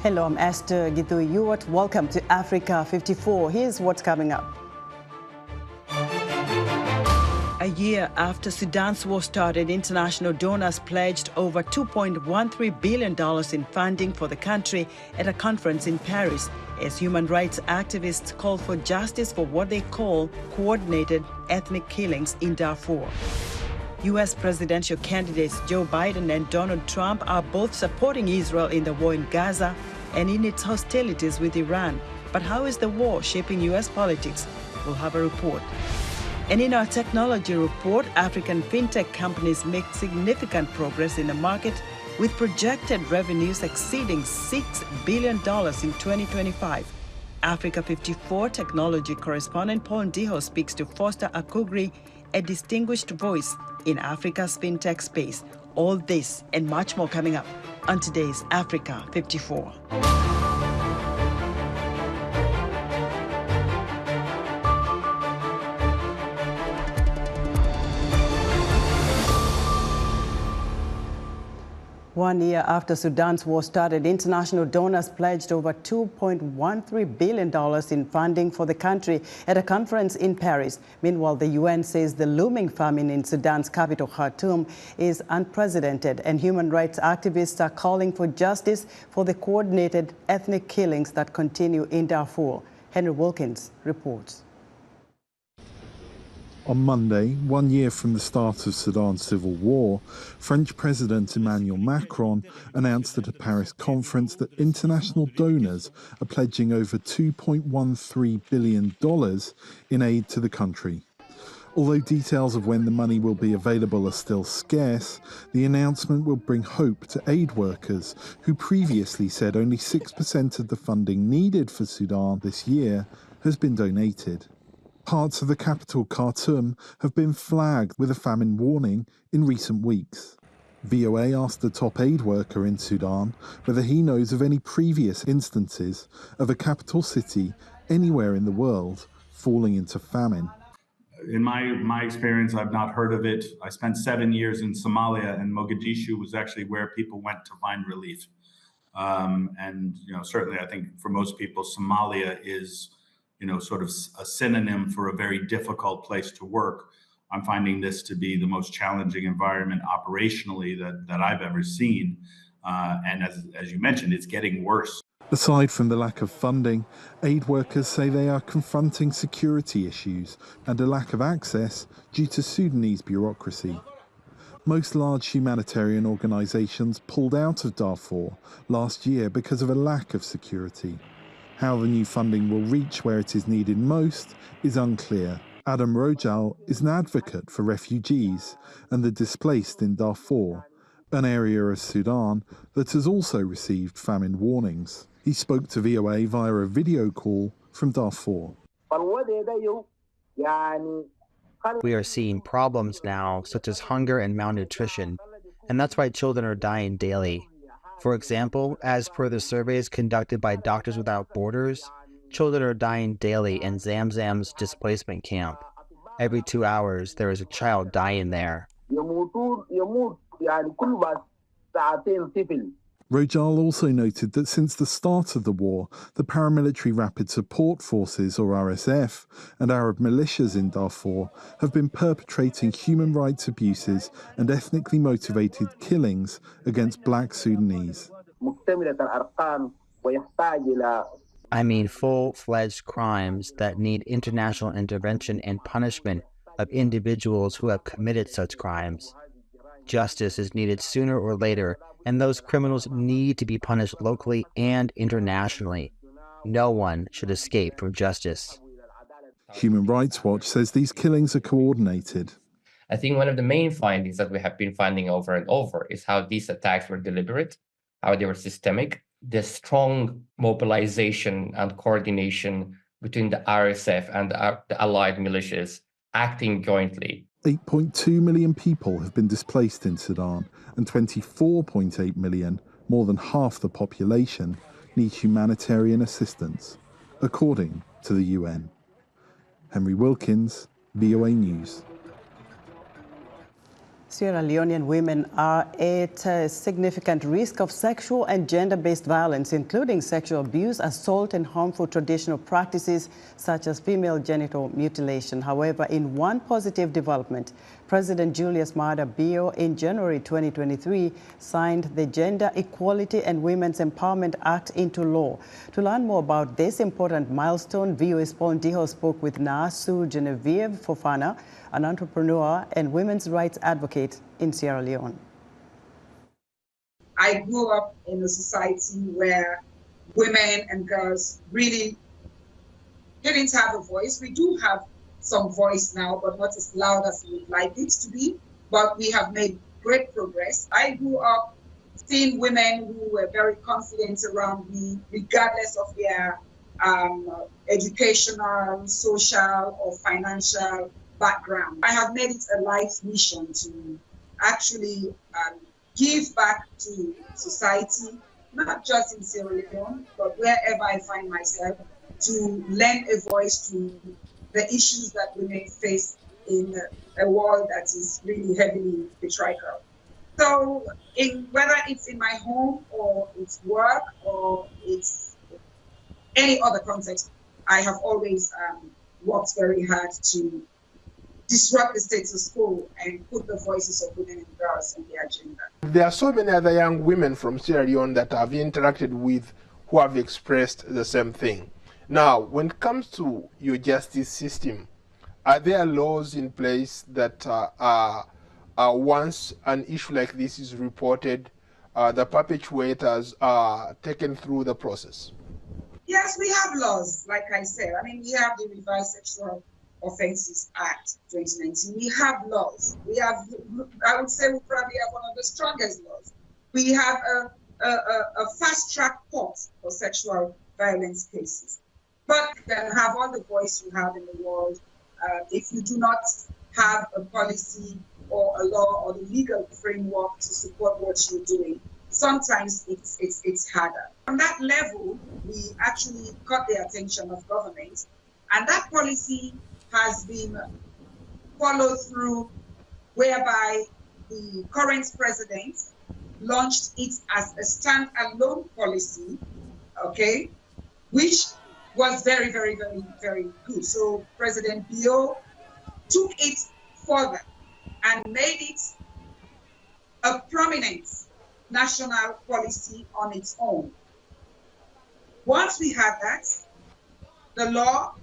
Hello, I'm Esther Githu-Ewart. Welcome to Africa 54. Here's what's coming up. A year after Sudan's war started, international donors pledged over $2.13 billion in funding for the country at a conference in Paris as human rights activists call for justice for what they call coordinated ethnic killings in Darfur. U.S. presidential candidates Joe Biden and Donald Trump are both supporting Israel in the war in Gaza and in its hostilities with Iran. But how is the war shaping U.S. politics? We'll have a report. And in our technology report, African fintech companies make significant progress in the market with projected revenues exceeding $6 billion in 2025. Africa 54 technology correspondent Paul Ndiho speaks to Foster Akugri, a distinguished voice in Africa's fintech space. All this and much more coming up on today's Africa 54. One year after Sudan's war started, international donors pledged over $2.13 billion in funding for the country at a conference in Paris. Meanwhile, the UN says the looming famine in Sudan's capital, Khartoum, is unprecedented, and human rights activists are calling for justice for the coordinated ethnic killings that continue in Darfur. Henry Wilkins reports. On Monday, 1 year from the start of Sudan's civil war, French President Emmanuel Macron announced at a Paris conference that international donors are pledging over $2.13 billion in aid to the country. Although details of when the money will be available are still scarce, the announcement will bring hope to aid workers who previously said only 6% of the funding needed for Sudan this year has been donated. Parts of the capital, Khartoum, have been flagged with a famine warning in recent weeks. VOA asked the top aid worker in Sudan whether he knows of any previous instances of a capital city anywhere in the world falling into famine. In my experience, I've not heard of it. I spent 7 years in Somalia, and Mogadishu was actually where people went to find relief. Certainly I think for most people, Somalia is sort of a synonym for a very difficult place to work. I'm finding this to be the most challenging environment operationally that I've ever seen. And as you mentioned, it's getting worse. Aside from the lack of funding, aid workers say they are confronting security issues and a lack of access due to Sudanese bureaucracy. Most large humanitarian organisations pulled out of Darfur last year because of a lack of security. How the new funding will reach where it is needed most is unclear. Adam Rojal is an advocate for refugees and the displaced in Darfur, an area of Sudan that has also received famine warnings. He spoke to VOA via a video call from Darfur. We are seeing problems now, such as hunger and malnutrition, and that's why children are dying daily. For example, as per the surveys conducted by Doctors Without Borders, children are dying daily in Zamzam's displacement camp. Every 2 hours, there is a child dying there. Rojal also noted that since the start of the war, the paramilitary Rapid Support Forces, or RSF, and Arab militias in Darfur have been perpetrating human rights abuses and ethnically motivated killings against black Sudanese. I mean full-fledged crimes that need international intervention and punishment of individuals who have committed such crimes. Justice is needed sooner or later, and those criminals need to be punished locally and internationally. No one should escape from justice. Human Rights Watch says these killings are coordinated. I think one of the main findings that we have been finding over and over is how these attacks were deliberate, how they were systemic, the strong mobilization and coordination between the RSF and the allied militias acting jointly. 8.2 million people have been displaced in Sudan, and 24.8 million, more than half the population, need humanitarian assistance, according to the UN. Henry Wilkins, VOA News. Sierra Leonean women are at a significant risk of sexual and gender-based violence, including sexual abuse, assault, and harmful traditional practices such as female genital mutilation. However, in one positive development, President Julius Maada Bio in January 2023 signed the Gender Equality and Women's Empowerment Act into law. To learn more about this important milestone, VOA's Paul Ndiho spoke with Naasu Genevieve Fofana, an entrepreneur and women's rights advocate in Sierra Leone. I grew up in a society where women and girls really didn't have a voice. We do have some voice now, but not as loud as we would like it to be. But we have made great progress. I grew up seeing women who were very confident around me, regardless of their educational, social, or financial background. I have made it a life mission to actually give back to society, not just in Sierra Leone, but wherever I find myself, to lend a voice to the issues that women face in a world that is really heavily patriarchal. So whether it's in my home or it's work or it's any other context, I have always worked very hard to disrupt the status quo and put the voices of women and girls on the agenda. There are so many other young women from Sierra Leone that I've interacted with who have expressed the same thing. Now, when it comes to your justice system, are there laws in place that once an issue like this is reported, the perpetrators are taken through the process? Yes, we have laws, like I said. I mean, we have the Revised Sexual Offences Act 2019. We have laws. We have, I would say, we probably have one of the strongest laws. We have a fast-track court for sexual violence cases. But you can have all the voice you have in the world. If you do not have a policy or a law or the legal framework to support what you're doing, sometimes it's harder. On that level, we actually got the attention of government, and that policy has been followed through, whereby the current president launched it as a standalone policy, okay, which was very, very, very, very good. So President Bio took it further and made it a prominent national policy on its own. Once we had that, the law,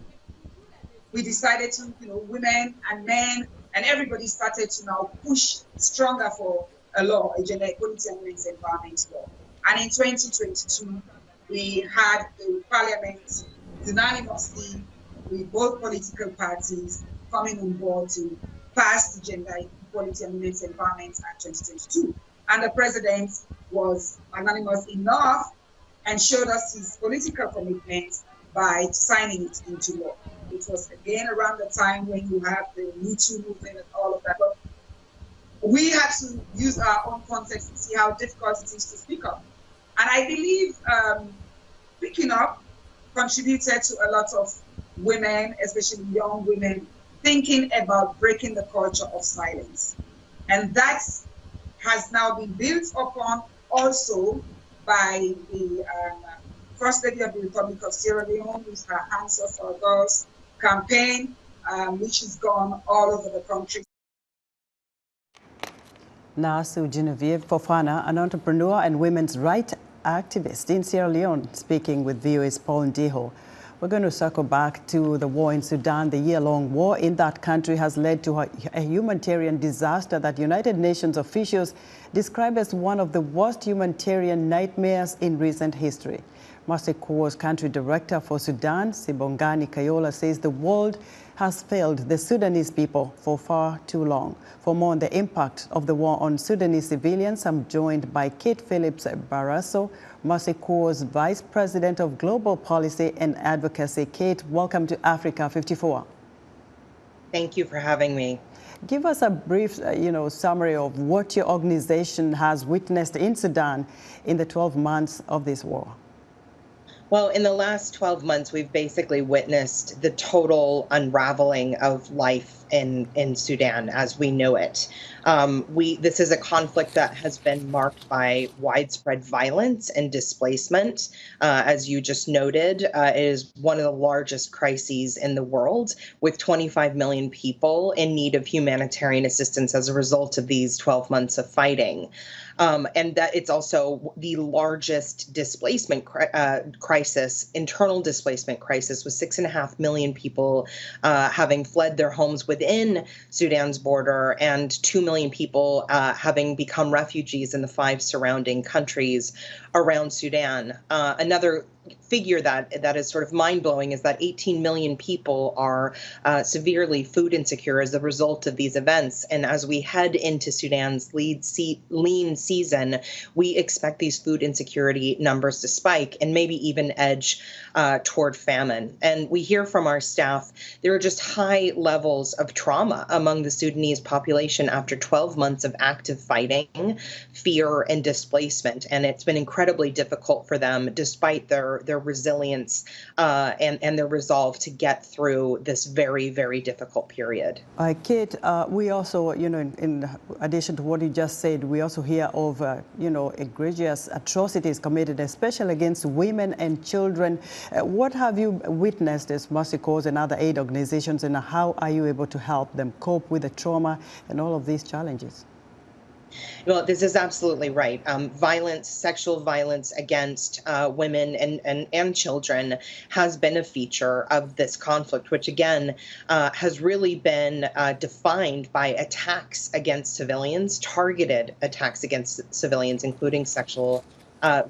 we decided to, women and men and everybody started to now push stronger for a law, a gender equality and women's empowerment law. And in 2022, we had the parliament unanimously, with both political parties coming on board to pass the Gender Equality and Women's Empowerment Act 2022. And the president was magnanimous enough and showed us his political commitment by signing it into law. It was again around the time when you have the Me Too movement and all of that. But we had to use our own context to see how difficult it is to speak up. And I believe speaking up contributed to a lot of women, especially young women, thinking about breaking the culture of silence. And that has now been built upon also by the First Lady of the Republic of Sierra Leone, with her Hands Off Our Girls campaign, which has gone all over the country. Naasu Genevieve Fofana, an entrepreneur and women's rights activist in Sierra Leone, speaking with VOA's Paul Ndiho. We're going to circle back to the war in Sudan. The year-long war in that country has led to a humanitarian disaster that United Nations officials describe as one of the worst humanitarian nightmares in recent history. Mercy Corps' country director for Sudan, Sibongani Kayola, says the world has failed the Sudanese people for far too long. For more on the impact of the war on Sudanese civilians, I'm joined by Kate Phillips Barrasso, Mercy Corps' Vice President of Global Policy and Advocacy. Kate, welcome to Africa 54. Thank you for having me. Give us a brief, summary of what your organization has witnessed in Sudan in the 12 months of this war. Well, in the last 12 months, we've basically witnessed the total unraveling of life in Sudan as we know it. This is a conflict that has been marked by widespread violence and displacement. As you just noted, it is one of the largest crises in the world, with 25 million people in need of humanitarian assistance as a result of these 12 months of fighting. And that it's also the largest displacement crisis, internal displacement crisis, with 6.5 million people having fled their homes within Sudan's border and 2 million people having become refugees in the 5 surrounding countries around Sudan. Another figure that is sort of mind-blowing is that 18 million people are severely food insecure as a result of these events. And as we head into Sudan's lean season, we expect these food insecurity numbers to spike and maybe even edge toward famine. And we hear from our staff there are just high levels of trauma among the Sudanese population after 12 months of active fighting, fear, and displacement. And it's been incredibly difficult for them, despite their resilience and their resolve to get through this very, very difficult period. Kate, we also, in addition to what you just said, we also hear of, egregious atrocities committed, especially against women and children. What have you witnessed as Mercy Corps and other aid organizations, and how are you able to help them cope with the trauma and all of these challenges? Well, this is absolutely right. Violence, sexual violence against women and children has been a feature of this conflict, which again has really been defined by attacks against civilians, targeted attacks against civilians, including sexual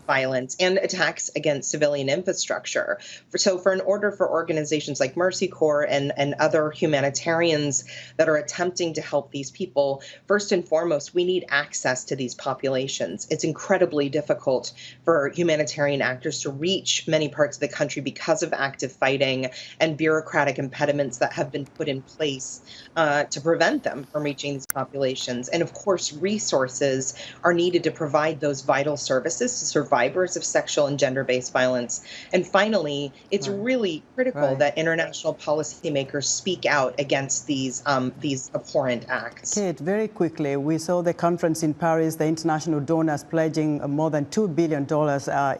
violence and attacks against civilian infrastructure. So in order for organizations like Mercy Corps and other humanitarians that are attempting to help these people, first and foremost, we need access to these populations. It's incredibly difficult for humanitarian actors to reach many parts of the country because of active fighting and bureaucratic impediments that have been put in place to prevent them from reaching these populations. And of course, resources are needed to provide those vital services to survivors of sexual and gender-based violence. And finally, it's really critical that international policymakers speak out against these abhorrent acts. Kate, very quickly, we saw the conference in Paris, the international donors pledging more than $2 billion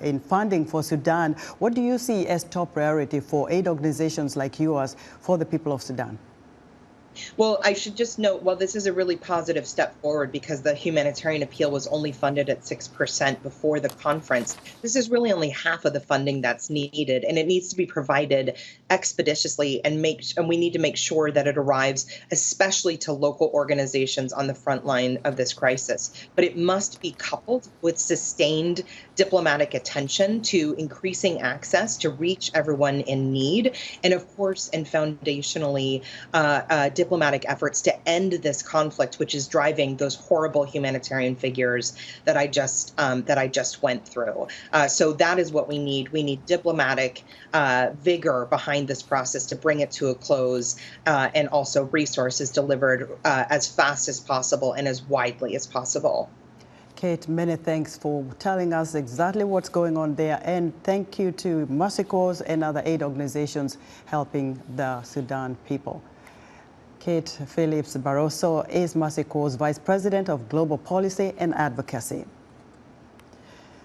in funding for Sudan. What do you see as top priority for aid organizations like yours for the people of Sudan? Well, I should just note, well, this is a really positive step forward because the humanitarian appeal was only funded at 6% before the conference. This is really only half of the funding that's needed, and it needs to be provided expeditiously, and we need to make sure that it arrives, especially to local organizations on the front line of this crisis. But it must be coupled with sustained diplomatic attention to increasing access to reach everyone in need, and of course, and foundationally, diplomatic efforts to end this conflict, which is driving those horrible humanitarian figures that I just went through. So that is what we need. We need diplomatic vigor behind this process to bring it to a close, and also resources delivered as fast as possible and as widely as possible. Kate, many thanks for telling us exactly what's going on there, and thank you to Mercy Corps and other aid organizations helping the Sudan people. Kate Phillips Barroso is Mercy Corps' Vice President of Global Policy and Advocacy.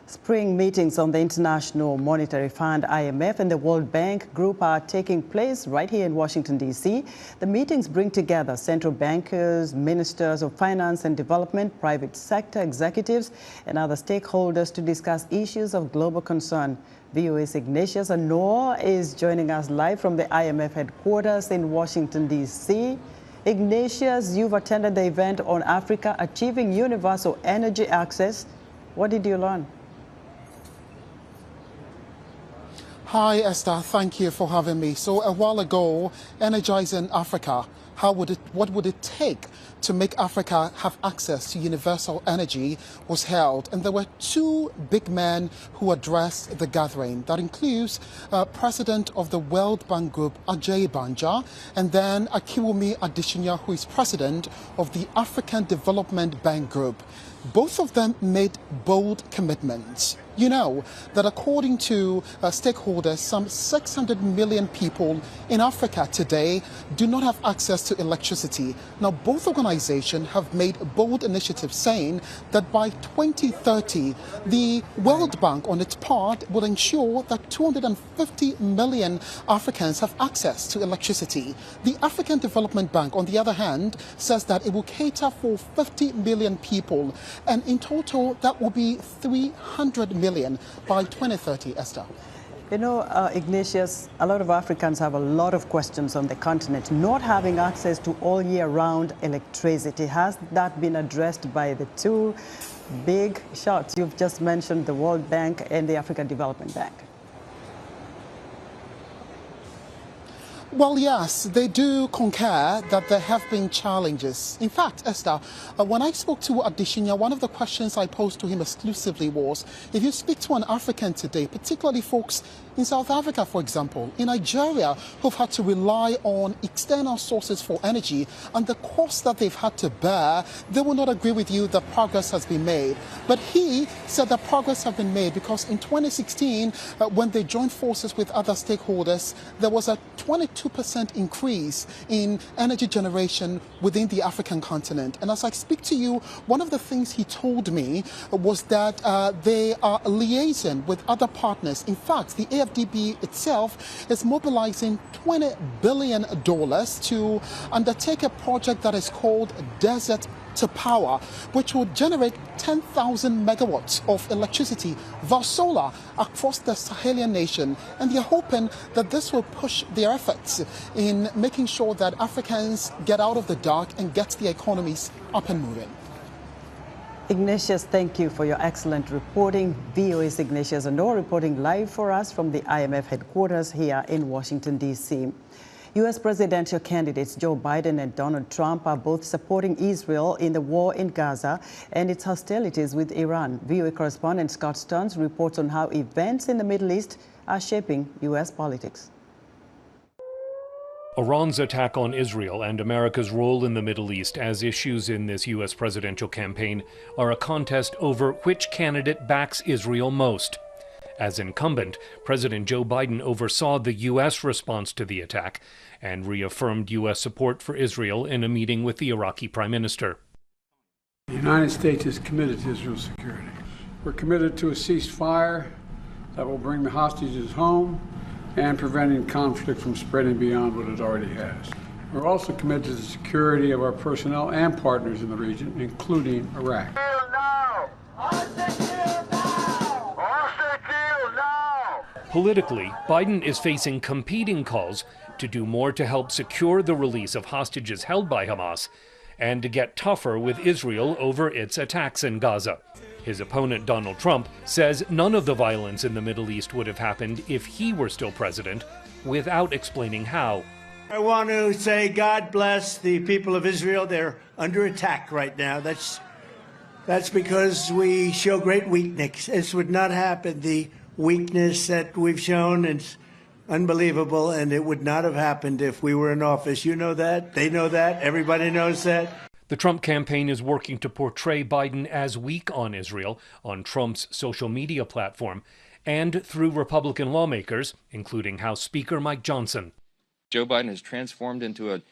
Spring meetings on the International Monetary Fund, IMF, and the World Bank Group are taking place right here in Washington, D.C. The meetings bring together central bankers, ministers of finance and development, private sector executives, and other stakeholders to discuss issues of global concern. VOA's Ignatius Anor is joining us live from the IMF headquarters in Washington, D.C. Ignatius, you've attended the event on Africa achieving universal energy access. What did you learn? Hi, Esther. Thank you for having me. So a while ago, Energizing Africa, what would it take to make Africa have access to universal energy was held. And there were two big men who addressed the gathering. That includes President of the World Bank Group, Ajay Banja, and then Akiwumi Adesina, who is President of the African Development Bank Group. both of them made bold commitments. You know that according to stakeholders, some 600 million people in Africa today do not have access to electricity. Now, both organizations have made bold initiatives saying that by 2030, the World Bank, on its part, will ensure that 250 million Africans have access to electricity. The African Development Bank, on the other hand, says that it will cater for 50 million people, and in total, that will be 300 million by 2030, Esther. You know, Ignatius, a lot of Africans have a lot of questions on the continent, not having access to all year round electricity. Has that been addressed by the two big shots you've just mentioned, the World Bank and the African Development Bank? Well, yes, they do concur that there have been challenges. In fact, Esther, when I spoke to Adesina, one of the questions I posed to him exclusively was, if you speak to an African today, particularly folks in South Africa, for example, in Nigeria, who've had to rely on external sources for energy and the cost that they've had to bear, they will not agree with you that progress has been made. But he said that progress has been made because in 2016, when they joined forces with other stakeholders, there was a 22% increase in energy generation within the African continent. And as I speak to you, one of the things he told me was that they are liaising with other partners. In fact, the AFDB itself is mobilizing $20 billion to undertake a project that is called Desert to Power, which will generate 10,000 megawatts of electricity via solar across the Sahelian nation. And they're hoping that this will push their efforts in making sure that Africans get out of the dark and get the economies up and moving. Ignatius, thank you for your excellent reporting. VOA's Ignatius Andor reporting live for us from the IMF headquarters here in Washington, D.C. U.S. presidential candidates Joe Biden and Donald Trump are both supporting Israel in the war in Gaza and its hostilities with Iran. VOA correspondent Scott Stearns reports on how events in the Middle East are shaping U.S. politics. Iran's attack on Israel and America's role in the Middle East as issues in this U.S. presidential campaign are a contest over which candidate backs Israel most. As incumbent, President Joe Biden oversaw the U.S. response to the attack and reaffirmed U.S. support for Israel in a meeting with the Iraqi Prime Minister. The United States is committed to Israel's security. We're committed to a ceasefire that will bring the hostages home and preventing conflict from spreading beyond what it already has. We're also committed to the security of our personnel and partners in the region, including Iraq. Politically, Biden is facing competing calls to do more to help secure the release of hostages held by Hamas and to get tougher with Israel over its attacks in Gaza. His opponent, Donald Trump, says none of the violence in the Middle East would have happened if he were still president, without explaining how. I want to say God bless the people of Israel. They're under attack right now. That's because we show great weakness. This would not happen. The weakness that we've shown is unbelievable, and it would not have happened if we were in office. You know that. They know that. Everybody knows that. The Trump campaign is working to portray Biden as weak on Israel on Trump's social media platform and through Republican lawmakers, including House Speaker Mike Johnson. Joe Biden has transformed into an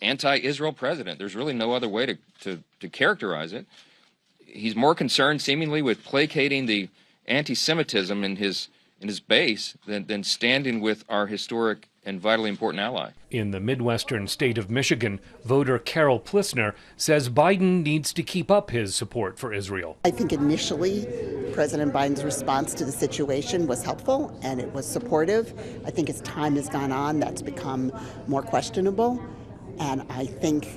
anti-Israel president. There's really no other way to characterize it. He's more concerned seemingly with placating the anti-Semitism in his base than standing with our historic and vitally important ally. In the Midwestern state of Michigan, voter Carol Plissner says Biden needs to keep up his support for Israel. I think initially President Biden's response to the situation was helpful and it was supportive. I think as time has gone on, that's become more questionable. And I think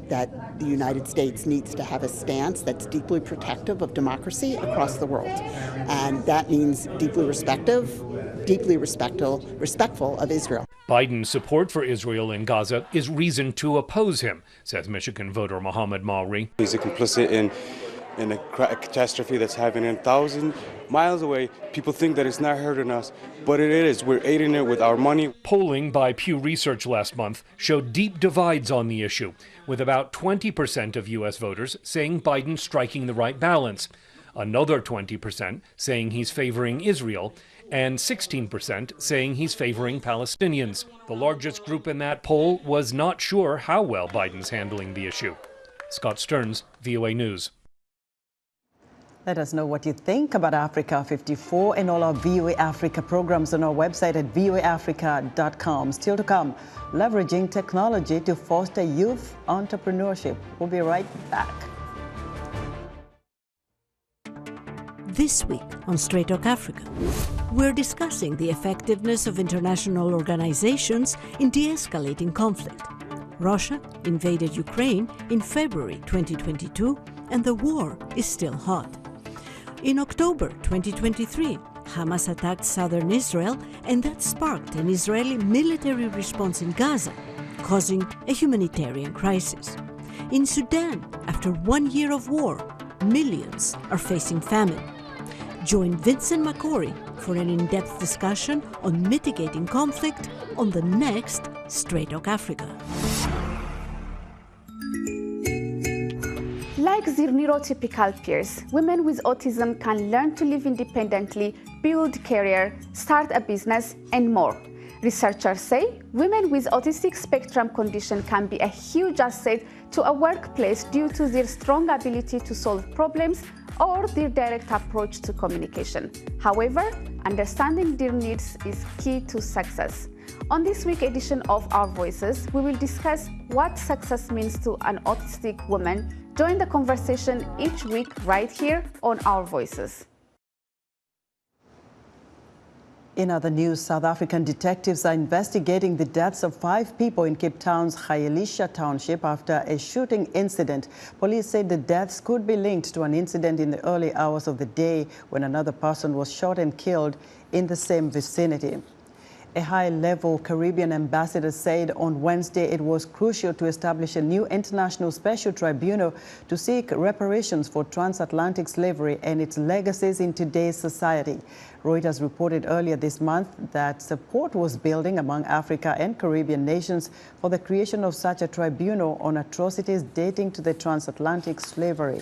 that the United States needs to have a stance that's deeply protective of democracy across the world. And that means deeply respectful of Israel. Biden's support for Israel in Gaza is reason to oppose him, says Michigan voter Mohammed Mauri. He's complicit in a catastrophe that's happening 1,000 miles away. People think that it's not hurting us, but it is. We're aiding it with our money. Polling by Pew Research last month showed deep divides on the issue, with about 20% of U.S. voters saying Biden's striking the right balance, another 20% saying he's favoring Israel, and 16% saying he's favoring Palestinians. The largest group in that poll was not sure how well Biden's handling the issue. Scott Stearns, VOA News. Let us know what you think about Africa 54 and all our VOA Africa programs on our website at voaafrica.com. Still to come, leveraging technology to foster youth entrepreneurship. We'll be right back. This week on Straight Talk Africa, we're discussing the effectiveness of international organizations in de-escalating conflict. Russia invaded Ukraine in February 2022, and the war is still hot. In October 2023, Hamas attacked southern Israel, and that sparked an Israeli military response in Gaza, causing a humanitarian crisis. In Sudan, after 1 year of war, millions are facing famine. Join Vincent McCory for an in-depth discussion on mitigating conflict on the next Straight Talk Africa. Like their neurotypical peers, women with autism can learn to live independently, build career, start a business, and more. Researchers say women with autistic spectrum condition can be a huge asset to a workplace due to their strong ability to solve problems or their direct approach to communication. However, understanding their needs is key to success. On this week's edition of Our Voices, we will discuss what success means to an autistic woman. Join the conversation each week right here on Our Voices. In other news, South African detectives are investigating the deaths of 5 people in Cape Town's Khayelitsha township after a shooting incident. Police said the deaths could be linked to an incident in the early hours of the day when another person was shot and killed in the same vicinity. A high-level Caribbean ambassador said on Wednesday it was crucial to establish a new international special tribunal to seek reparations for transatlantic slavery and its legacies in today's society. Reuters reported earlier this month that support was building among Africa and Caribbean nations for the creation of such a tribunal on atrocities dating to the transatlantic slavery.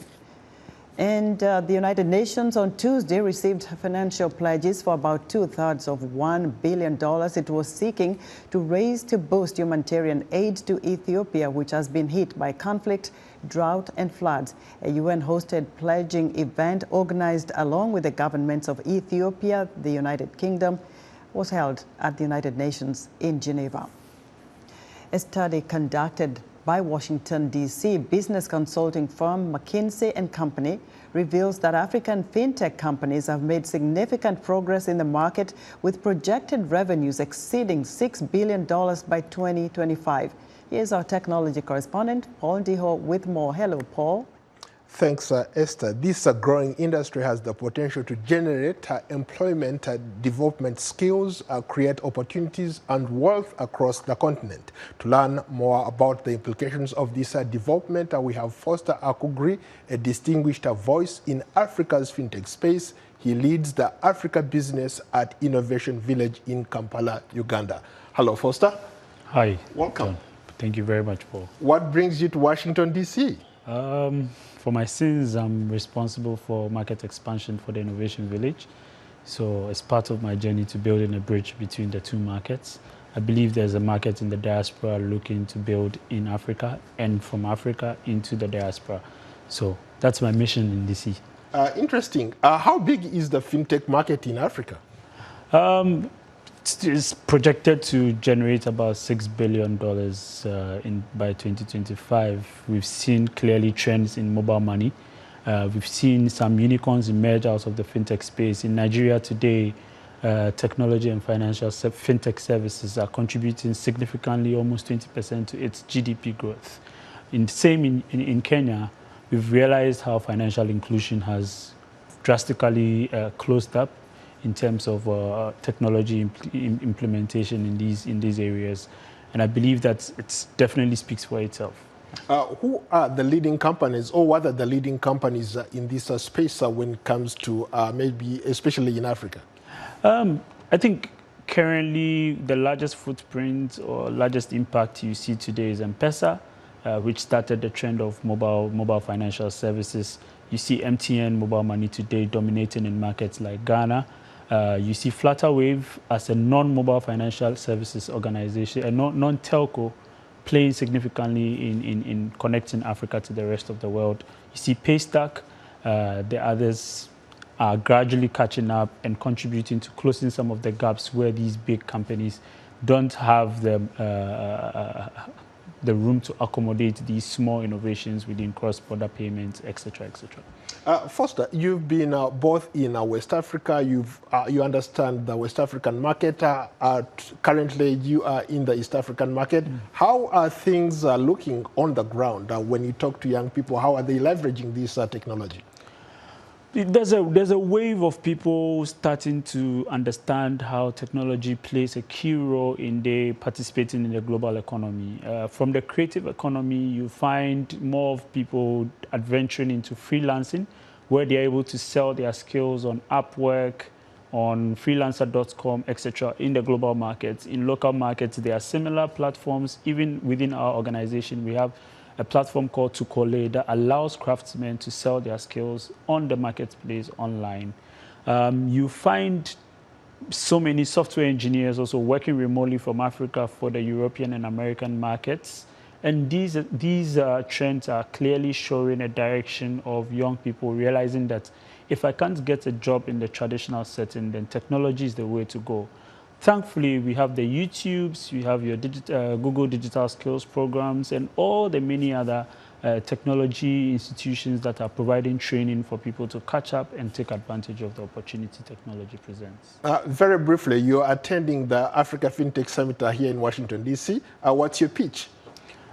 And the United Nations on Tuesday received financial pledges for about 2/3 of $1 billion it was seeking to raise to boost humanitarian aid to Ethiopia, which has been hit by conflict, drought, and floods. A UN-hosted pledging event organized along with the governments of Ethiopia, the United Kingdom, was held at the United Nations in Geneva. A study conducted by Washington, D.C. business consulting firm McKinsey & Company reveals that African fintech companies have made significant progress in the market, with projected revenues exceeding $6 billion by 2025. Here's our technology correspondent, Paul Ndiho, with more. Hello, Paul. Thanks, Esther. This growing industry has the potential to generate employment, development skills, create opportunities and wealth across the continent. To learn more about the implications of this development, we have Foster Akugri, a distinguished voice in Africa's fintech space. He leads the Africa business at Innovation Village in Kampala, Uganda. Hello, Foster. Hi. Welcome. Thank you very much, Paul. What brings you to Washington, D.C.? For my sins, I'm responsible for market expansion for the Innovation Village. So as part of my journey to building a bridge between the two markets, I believe there's a market in the diaspora looking to build in Africa and from Africa into the diaspora. So that's my mission in DC. Interesting. How big is the fintech market in Africa? It's projected to generate about $6 billion by 2025. We've seen clearly trends in mobile money. We've seen some unicorns emerge out of the fintech space. In Nigeria today, technology and financial fintech services are contributing significantly, almost 20% to its GDP growth. In Kenya, we've realized how financial inclusion has drastically closed up in terms of technology implementation in these areas. And I believe that it definitely speaks for itself. Who are the leading companies, or what are the leading companies in this space when it comes to maybe especially in Africa? I think currently the largest footprint or largest impact you see today is M-Pesa. which started the trend of mobile financial services. You see MTN Mobile Money today dominating in markets like Ghana. You see Flutterwave as a non-mobile financial services organization, a non-telco, playing significantly in connecting Africa to the rest of the world. You see Paystack, the others are gradually catching up and contributing to closing some of the gaps where these big companies don't have the room to accommodate these small innovations within cross-border payments, etc., etc. Foster, you've been both in West Africa. You understand the West African market. Currently, you are in the East African market. How are things looking on the ground when you talk to young people? How are they leveraging this technology? There's a wave of people starting to understand how technology plays a key role in their participating in the global economy. From the creative economy, you find more of people adventuring into freelancing, where they're able to sell their skills on Upwork, on freelancer.com, etc. in the global markets. In local markets, there are similar platforms. Even within our organization, we have a platform called Tukole that allows craftsmen to sell their skills on the marketplace online. You find so many software engineers also working remotely from Africa for the European and American markets. And these trends are clearly showing a direction of young people realizing that if I can't get a job in the traditional setting, then technology is the way to go. Thankfully, we have the YouTubes, we have your Google Digital Skills programs, and all the many other technology institutions that are providing training for people to catch up and take advantage of the opportunity technology presents. Very briefly, you're attending the Africa Fintech Summit here in Washington, D.C. What's your pitch?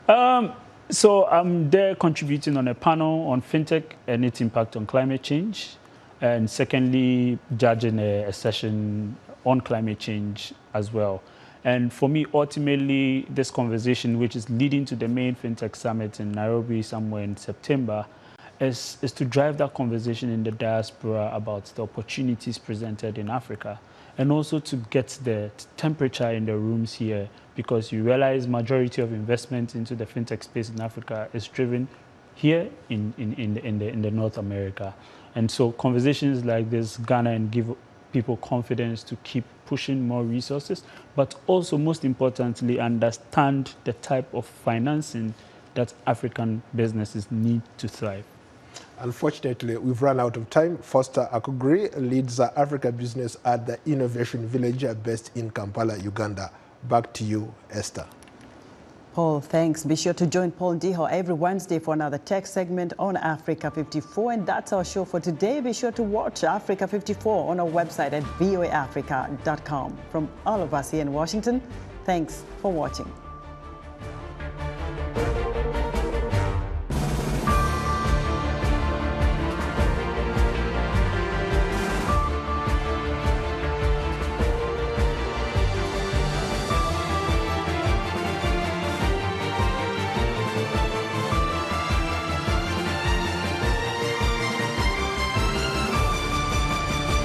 So I'm there contributing on a panel on fintech and its impact on climate change, and secondly, judging a session on climate change as well. And for me, ultimately, this conversation, which is leading to the main FinTech Summit in Nairobi somewhere in September, is to drive that conversation in the diaspora about the opportunities presented in Africa, and also to get the temperature in the rooms here, because you realize majority of investment into the FinTech space in Africa is driven here in the North America. And so conversations like this garner and give people confidence to keep pushing more resources, but also, most importantly, understand the type of financing that African businesses need to thrive. Unfortunately, we've run out of time. Foster Akugri leads Africa business at the Innovation Village based in Kampala, Uganda. Back to you, Esther. Paul, thanks. Be sure to join Paul Ndiho every Wednesday for another tech segment on Africa 54. And that's our show for today. Be sure to watch Africa 54 on our website at voaafrica.com. From all of us here in Washington, thanks for watching.